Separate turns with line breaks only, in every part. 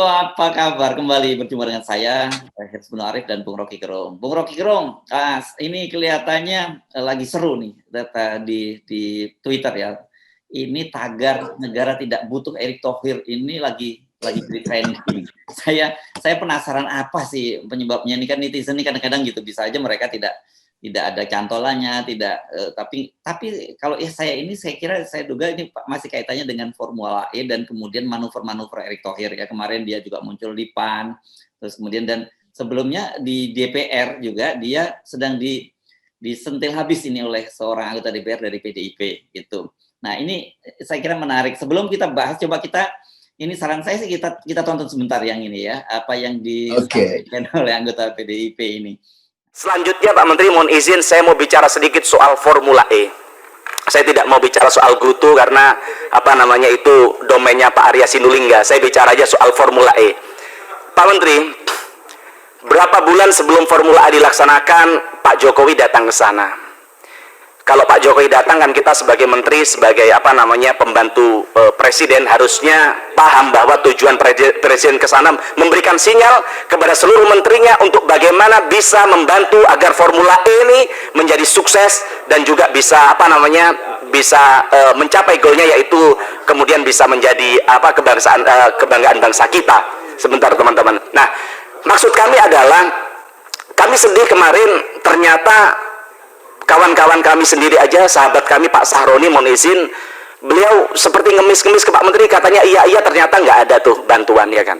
Apa kabar? Kembali berjumpa dengan saya, Hizbun Arif dan Bung Rocky Gerung. Bung Rocky Gerung, ini kelihatannya lagi seru nih data di Twitter ya. Ini tagar negara tidak butuh Erick Thohir ini lagi jadi trending. Saya penasaran apa sih penyebabnya. Ini kan netizen ini kadang-kadang gitu, bisa aja mereka tidak ada cantolannya, tapi kalau saya kira saya duga ini masih kaitannya dengan Formula E dan kemudian manuver-manuver Erick Thohir ya. Kemarin dia juga muncul di PAN, terus kemudian dan sebelumnya di DPR juga dia sedang disentil habis ini oleh seorang anggota DPR dari PDIP gitu. Nah, ini saya kira menarik. Sebelum kita bahas, coba ini saran saya sih kita tonton sebentar yang ini ya, apa yang disampaikan oleh anggota PDIP ini.
Selanjutnya Pak Menteri, mohon izin saya mau bicara sedikit soal Formula E. Saya tidak mau bicara soal GoTo karena itu domainnya Pak Arya Sinulinga. Saya bicara aja soal Formula E. Pak Menteri, berapa bulan sebelum Formula E dilaksanakan Pak Jokowi datang ke sana? Kalau Pak Jokowi datang kan kita sebagai menteri, sebagai pembantu presiden harusnya paham bahwa tujuan presiden ke sana memberikan sinyal kepada seluruh menterinya untuk bagaimana bisa membantu agar Formula E ini menjadi sukses dan juga bisa mencapai goalnya, yaitu kemudian bisa menjadi kebanggaan bangsa kita. Sebentar teman-teman. Nah, maksud kami adalah kami sedih kemarin ternyata kawan-kawan kami sendiri aja, sahabat kami Pak Sahroni, mohon izin, beliau seperti ngemis-ngemis ke Pak Menteri, katanya iya ternyata nggak ada tuh bantuan ya kan.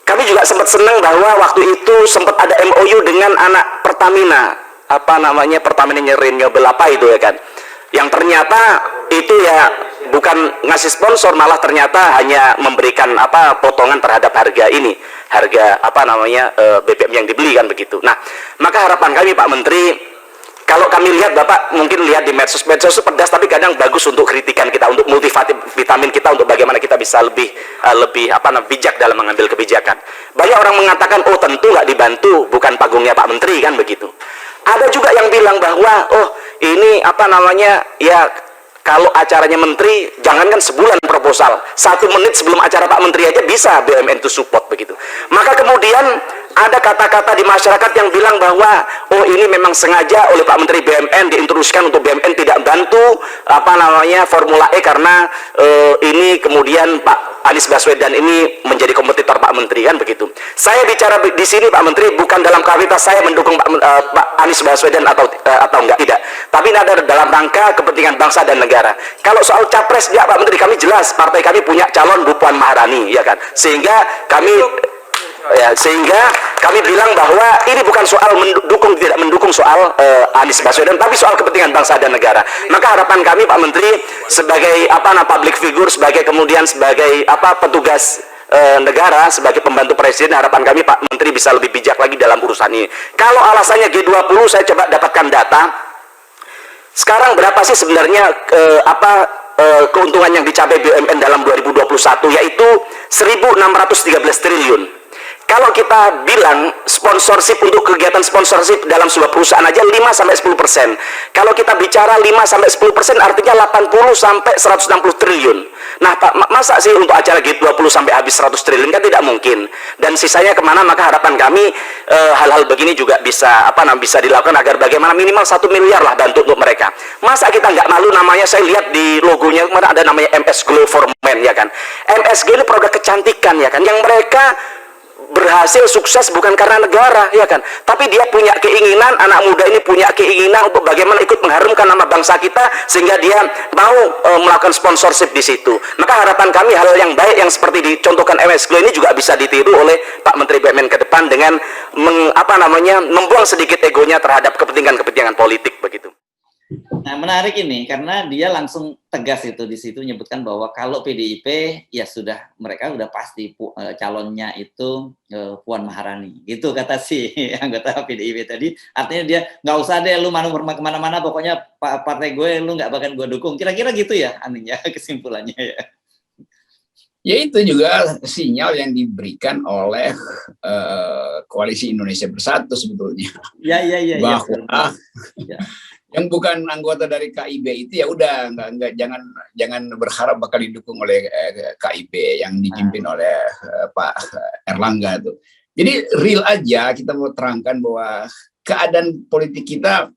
Kami juga sempat senang bahwa waktu itu sempat ada MOU dengan anak Pertamina, Pertamina Renewable itu ya kan, yang ternyata itu ya bukan ngasih sponsor, malah ternyata hanya memberikan potongan terhadap harga BBM yang dibeli kan begitu. Nah, maka harapan kami Pak Menteri, kalau kami lihat, Bapak mungkin lihat di medsos itu pedas, tapi kadang bagus untuk kritikan kita, untuk multivitamin kita, untuk bagaimana kita bisa lebih bijak dalam mengambil kebijakan. Banyak orang mengatakan, oh tentu nggak dibantu, bukan panggungnya Pak Menteri kan begitu. Ada juga yang bilang bahwa, oh ini ya kalau acaranya Menteri, jangankan sebulan proposal, 1 menit sebelum acara Pak Menteri aja bisa BUMN itu support begitu. Maka kemudian ada kata-kata di masyarakat yang bilang bahwa oh ini memang sengaja oleh Pak Menteri BUMN diinstruksikan untuk BUMN tidak bantu Formula E karena ini kemudian Pak Anies Baswedan ini menjadi kompetitor Pak Menteri kan begitu. Saya bicara di sini Pak Menteri bukan dalam kapasitas saya mendukung Pak Anies Baswedan atau enggak, tidak. Tapi ini ada dalam rangka kepentingan bangsa dan negara. Kalau soal capres ya Pak Menteri, kami jelas partai kami punya calon Bu Puan Maharani ya kan. Sehingga kami bilang bahwa ini bukan soal mendukung tidak mendukung soal Anies Baswedan, tapi soal kepentingan bangsa dan negara. Maka harapan kami Pak Menteri sebagai public figure, sebagai petugas negara, sebagai pembantu presiden, harapan kami Pak Menteri bisa lebih bijak lagi dalam urusan ini. Kalau alasannya G20, saya coba dapatkan data. Sekarang berapa sih sebenarnya keuntungan yang dicapai BUMN dalam 2021, yaitu 1.613 triliun. Kalau kita bilang sponsorship untuk kegiatan sponsorship dalam sebuah perusahaan aja 5-10%. Kalau kita bicara 5-10% artinya 80-160 triliun. Nah, Pak, masa sih untuk acara G20 sampai habis 100 triliun? Kan tidak mungkin. Dan sisanya kemana? Maka harapan kami hal-hal begini juga bisa dilakukan agar bagaimana minimal 1 miliar lah bantu untuk mereka. Masa kita nggak malu, namanya saya lihat di logonya kemarin ada namanya MS Glow for Men ya kan. MSG ini produk kecantikan ya kan, yang mereka berhasil sukses bukan karena negara ya kan, tapi dia punya keinginan, anak muda ini punya keinginan untuk bagaimana ikut mengharumkan nama bangsa kita sehingga dia mau melakukan sponsorship di situ. Maka harapan kami hal yang baik yang seperti dicontohkan MS Glow ini juga bisa ditiru oleh Pak Menteri BUMN ke depan dengan membuang sedikit egonya terhadap kepentingan politik begitu.
Nah, menarik ini karena dia langsung tegas itu di situ menyebutkan bahwa kalau PDIP ya sudah, mereka udah pasti calonnya itu Puan Maharani gitu kata si anggota PDIP tadi. Artinya dia nggak usah deh lu manuver kemana-mana, pokoknya partai gue lu nggak bakal gue dukung, kira-kira gitu ya aninya kesimpulannya ya.
Ya itu juga sinyal yang diberikan oleh Koalisi Indonesia Bersatu sebetulnya.
Ya.
Bahwa
ya.
yang bukan anggota dari KIB itu ya udah nggak jangan berharap bakal didukung oleh KIB yang dipimpin oleh Pak Erlangga tuh. Jadi real aja kita mau terangkan bahwa keadaan politik kita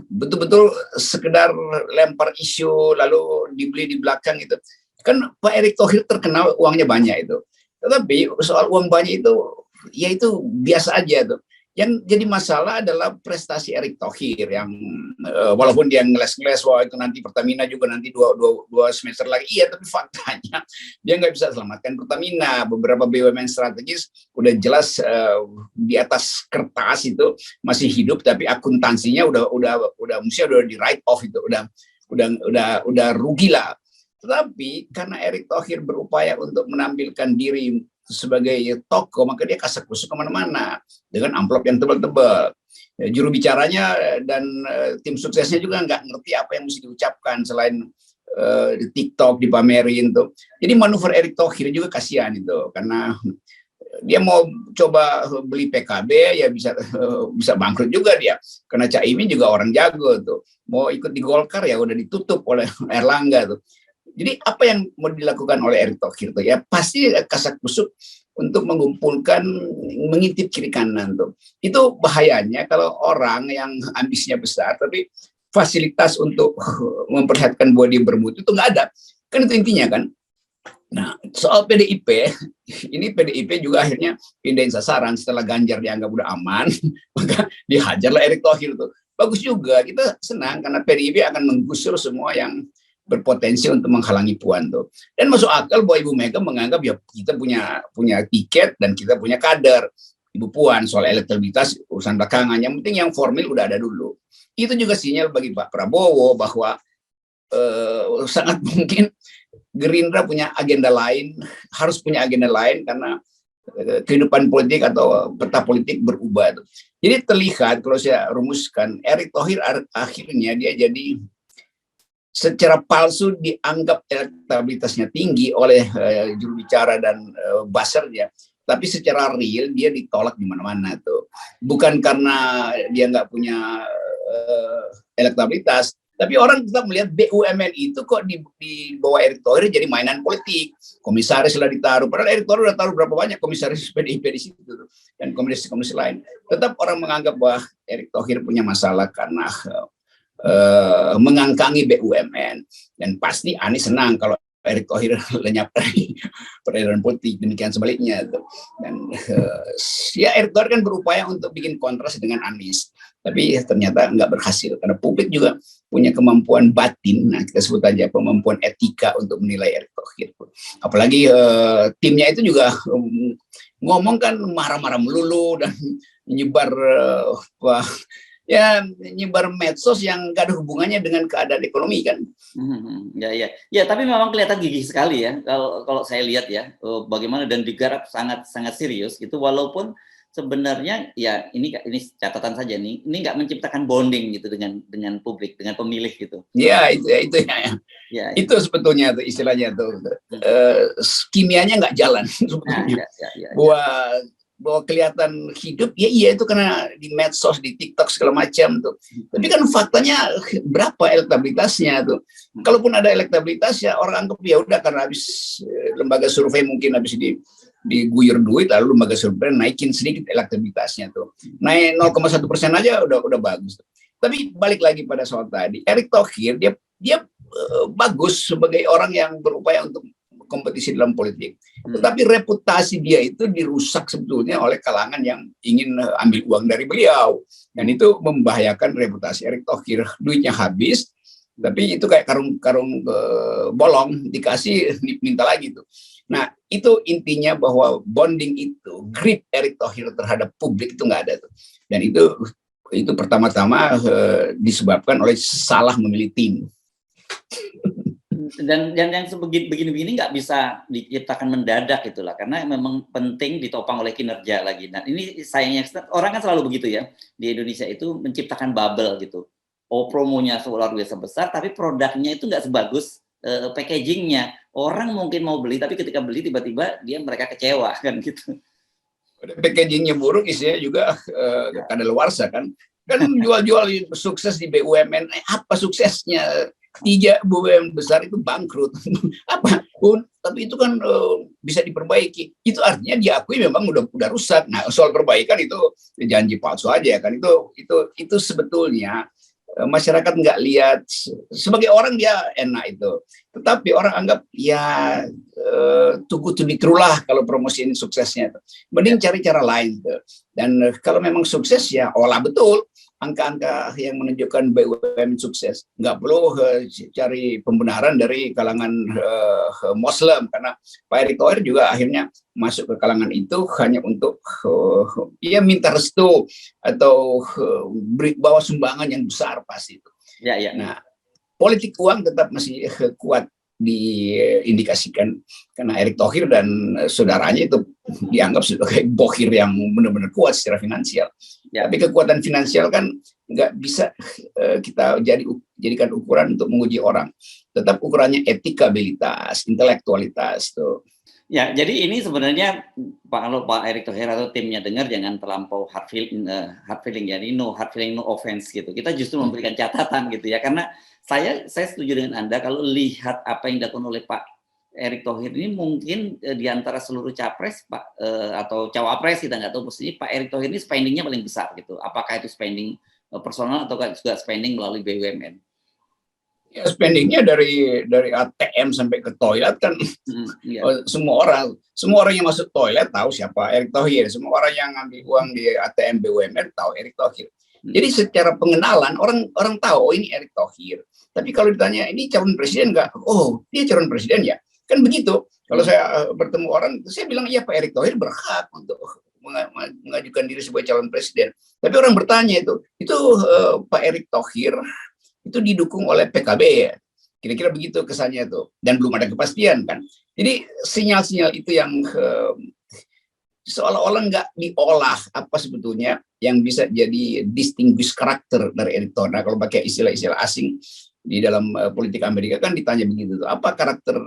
betul-betul sekedar lempar isu lalu dibeli di belakang itu. Kan Pak Erick Thohir terkenal uangnya banyak itu. Tetapi soal uang banyak itu ya itu biasa aja tuh. Yang jadi masalah adalah prestasi Erick Thohir yang walaupun dia ngeles-ngeles wah itu nanti Pertamina juga nanti dua semester lagi, iya, tapi faktanya dia nggak bisa selamatkan Pertamina. Beberapa BUMN strategis udah jelas di atas kertas itu masih hidup, tapi akuntansinya udah di write off itu, udah rugi lah. Tetapi karena Erick Thohir berupaya untuk menampilkan diri sebagai tokoh, maka dia kasak-kusuk kemana-mana dengan amplop yang tebal-tebal. Juru bicaranya dan tim suksesnya juga nggak ngerti apa yang mesti diucapkan selain di TikTok dipamerin tuh. Jadi manuver Erick Thohir juga kasihan itu, karena dia mau coba beli PKB ya bisa bangkrut juga dia, karena Caimin juga orang jago tuh. Mau ikut di Golkar ya udah ditutup oleh Erlangga tuh. Jadi apa yang mau dilakukan oleh Erick Thohir tuh ya pasti kasak-kusuk untuk mengumpulkan, mengintip kiri kanan tuh. Itu bahayanya kalau orang yang ambisinya besar tapi fasilitas untuk memperlihatkan bahwa dia bermutu itu nggak ada. Kan itu intinya kan. Nah, soal PDIP, ini PDIP juga akhirnya pindahin sasaran setelah Ganjar dianggap udah aman, maka dihajarlah Erick Thohir tuh. Bagus juga, kita senang karena PDIP akan menggusur semua yang berpotensi untuk menghalangi Puan tuh. Dan masuk akal bahwa Ibu Mega menganggap ya kita punya tiket dan kita punya kader. Ibu Puan soal elektabilitas urusan belakangan, yang penting yang formil udah ada dulu. Itu juga sinyal bagi Pak Prabowo bahwa sangat mungkin Gerindra punya agenda lain, harus punya agenda lain karena kehidupan politik atau peta politik berubah. Jadi terlihat kalau saya rumuskan, Erick Thohir akhirnya dia jadi secara palsu dianggap elektabilitasnya tinggi oleh juru bicara dan buzzer-nya, tapi secara real dia ditolak di mana-mana tuh. Bukan karena dia nggak punya elektabilitas, tapi orang tetap melihat BUMN itu kok di bawah Erick Thohir jadi mainan politik. Komisaris lah ditaruh, padahal Erick Thohir udah taruh berapa banyak komisaris PDIP di situ tuh, dan komisi-komisi lain. Tetap orang menganggap bahwa Erick Thohir punya masalah karena mengangkangi BUMN, dan pasti Anies senang kalau Erick Thohir lenyap dari peredaran politik, demikian sebaliknya tuh. Dan ya Erick Thohir kan berupaya untuk bikin kontras dengan Anies, tapi ternyata nggak berhasil karena publik juga punya kemampuan batin, nah kita sebut aja kemampuan etika untuk menilai Erick Thohir. Apalagi timnya itu juga ngomong kan marah-marah melulu dan menyebar ya nyebar medsos yang gak ada hubungannya dengan keadaan ekonomi kan.
Ya, tapi memang kelihatan gigih sekali ya kalau saya lihat ya bagaimana dan digarap sangat serius gitu, walaupun sebenarnya ya ini catatan saja nih, ini nggak menciptakan bonding gitu dengan publik, dengan pemilih gitu.
Ya itu ya. Itu sebetulnya tuh istilahnya tuh kimianya nggak jalan sebetulnya. Bahwa kelihatan hidup, ya iya itu karena di medsos, di TikTok segala macam tuh. Tapi kan faktanya berapa elektabilitasnya tuh? Kalaupun ada elektabilitas ya orang anggap ya udah karena habis lembaga survei mungkin habis diguyur duit lalu lembaga survei naikin sedikit elektabilitasnya tuh. Naik 0,1% aja udah bagus. Tapi balik lagi pada soal tadi, Erick Thohir dia bagus sebagai orang yang berupaya untuk kompetisi dalam politik. Tetapi reputasi dia itu dirusak sebetulnya oleh kalangan yang ingin ambil uang dari beliau. Dan itu membahayakan reputasi Erick Thohir. Duitnya habis, tapi itu kayak karung bolong, dikasih minta lagi tuh. Nah, itu intinya bahwa bonding itu, grip Erick Thohir terhadap publik itu nggak ada tuh. Dan itu pertama-tama disebabkan oleh salah memilih tim.
Dan yang begini-begini nggak bisa diciptakan mendadak itulah, karena memang penting ditopang oleh kinerja lagi. Nah ini sayangnya orang kan selalu begitu ya di Indonesia, itu menciptakan bubble gitu. Promonya luar biasa besar, tapi produknya itu nggak sebagus packagingnya. Orang mungkin mau beli, tapi ketika beli tiba-tiba mereka kecewa kan gitu.
Packagingnya buruk, isinya juga kadaluarsa kan. Kan jual-jual sukses di BUMN, apa suksesnya? 3 BUMN besar itu bangkrut. Apa pun, tapi itu kan bisa diperbaiki. Itu artinya diakui memang udah rusak. Nah, soal perbaikan itu janji palsu aja kan. Itu sebetulnya masyarakat nggak lihat, sebagai orang dia enak itu, tetapi orang anggap ya too good to be true lah kalau promosiin suksesnya itu. Mending cari cara lain tuh. Dan kalau memang sukses ya olah betul angka-angka yang menunjukkan BUMN sukses. Nggak perlu cari pembenaran dari kalangan Muslim, karena Pak Erick Thohir juga akhirnya masuk ke kalangan itu hanya untuk ia minta restu atau bawa sumbangan yang besar pasti itu.
Ya.
Nah, politik uang tetap masih kuat diindikasikan karena Erick Thohir dan saudaranya itu dianggap sebagai bohir yang benar-benar kuat secara finansial. Ya. Tapi kekuatan finansial kan nggak bisa kita jadikan ukuran untuk menguji orang. Tetap ukurannya etikabilitas, intelektualitas tuh.
Ya, jadi ini sebenarnya kalau Pak Erick Thohir atau timnya dengar jangan terlampau hard feeling, jadi no hard feeling, no offense gitu. Kita justru memberikan catatan gitu ya, karena saya setuju dengan Anda kalau lihat apa yang dilakukan oleh Pak Erick Thohir ini mungkin di antara seluruh capres Pak atau cawapres, kita nggak tahu posisinya, Pak Erick Thohir ini spendingnya paling besar gitu. Apakah itu spending personal atau juga spending melalui BUMN?
Ya, spendingnya dari ATM sampai ke toilet kan. Semua orang yang masuk toilet tahu siapa Erick Thohir. Semua orang yang ngambil uang di ATM BUMN tahu Erick Thohir. Jadi secara pengenalan orang tahu, oh ini Erick Thohir. Tapi kalau ditanya ini calon presiden nggak? Oh, dia calon presiden ya. Kan begitu. Kalau saya bertemu orang, saya bilang iya Pak Erick Thohir berhak untuk mengajukan diri sebagai calon presiden. Tapi orang bertanya itu Pak Erick Thohir itu didukung oleh PKB ya. Kira-kira begitu kesannya tuh. Dan belum ada kepastian kan. Jadi sinyal-sinyal itu yang seolah-olah nggak diolah apa sebetulnya yang bisa jadi distinguished karakter dari Erick Thohir. Nah, kalau pakai istilah-istilah asing di dalam politik Amerika kan ditanya begitu tuh. Apa karakter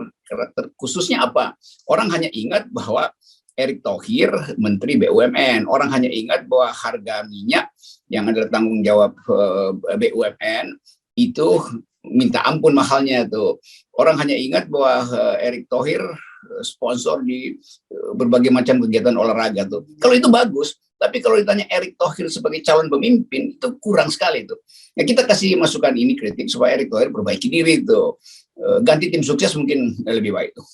khususnya apa? Orang hanya ingat bahwa Erick Thohir Menteri BUMN. Orang hanya ingat bahwa harga minyak yang adalah tanggung jawab BUMN itu minta ampun mahalnya tuh. Orang hanya ingat bahwa Erick Thohir sponsor di berbagai macam kegiatan olahraga tuh. Kalau itu bagus, tapi kalau ditanya Erick Thohir sebagai calon pemimpin itu kurang sekali tuh. Ya kita kasih masukan ini kritik supaya Erick Thohir perbaiki diri tuh. Ganti tim sukses mungkin lebih baik tuh.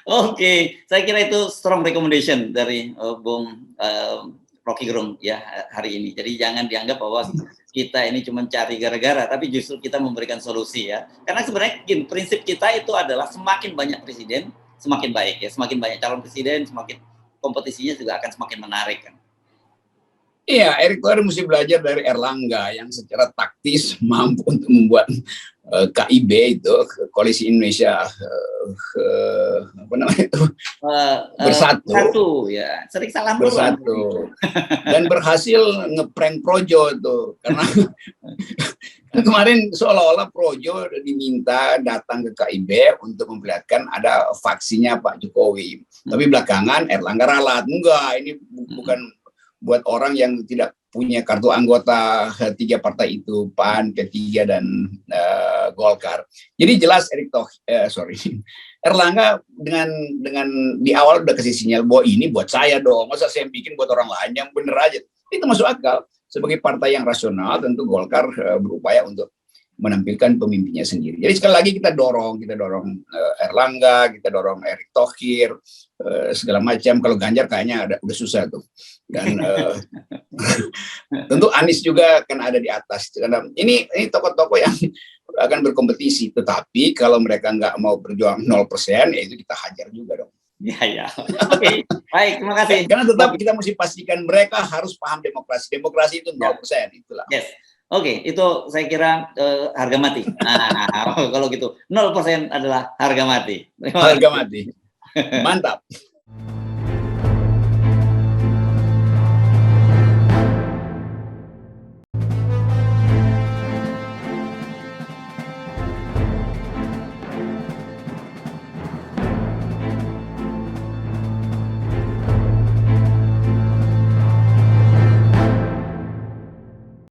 Oke, saya kira itu strong recommendation dari Bung Rocky Gerung ya hari ini. Jadi jangan dianggap bahwa kita ini cuma cari gara-gara, tapi justru kita memberikan solusi ya. Karena sebenarnya prinsip kita itu adalah semakin banyak presiden, semakin baik ya. Semakin banyak calon presiden, semakin kompetisinya juga akan semakin menarik kan.
Iya, Erick Thohir mesti belajar dari Erlangga yang secara taktis mampu untuk membuat KIB itu Koalisi Indonesia apa namanya itu
bersatu ya, sering salah
bersatu dan berhasil ngeprank Projo itu karena kemarin seolah-olah Projo diminta datang ke KIB untuk memperlihatkan ada faksinya Pak Jokowi, tapi belakangan Erlangga ralat, enggak ini bukan buat orang yang tidak punya kartu anggota 3 partai itu, PAN, P3 dan Golkar. Jadi jelas Erlangga dengan di awal udah kasih sinyal bahwa ini buat saya dong, masa saya bikin buat orang lain, yang bener aja. Itu masuk akal. Sebagai partai yang rasional tentu Golkar berupaya untuk menampilkan pemimpinnya sendiri. Jadi sekali lagi kita dorong Erlangga, kita dorong Erick Thohir, segala macam. Kalau Ganjar kayaknya udah susah tuh. Dan tentu Anies juga kan ada di atas. Karena ini tokoh-tokoh yang akan berkompetisi. Tetapi kalau mereka nggak mau berjuang 0%, ya itu kita hajar juga dong.
Ya. Oke, baik, terima kasih.
Karena tetap kita mesti pastikan mereka harus paham demokrasi. Demokrasi itu 0%, itulah.
Yes. Oke, itu saya kira harga mati. Nah, kalau gitu 0% adalah harga mati.
Harga mati. Mantap.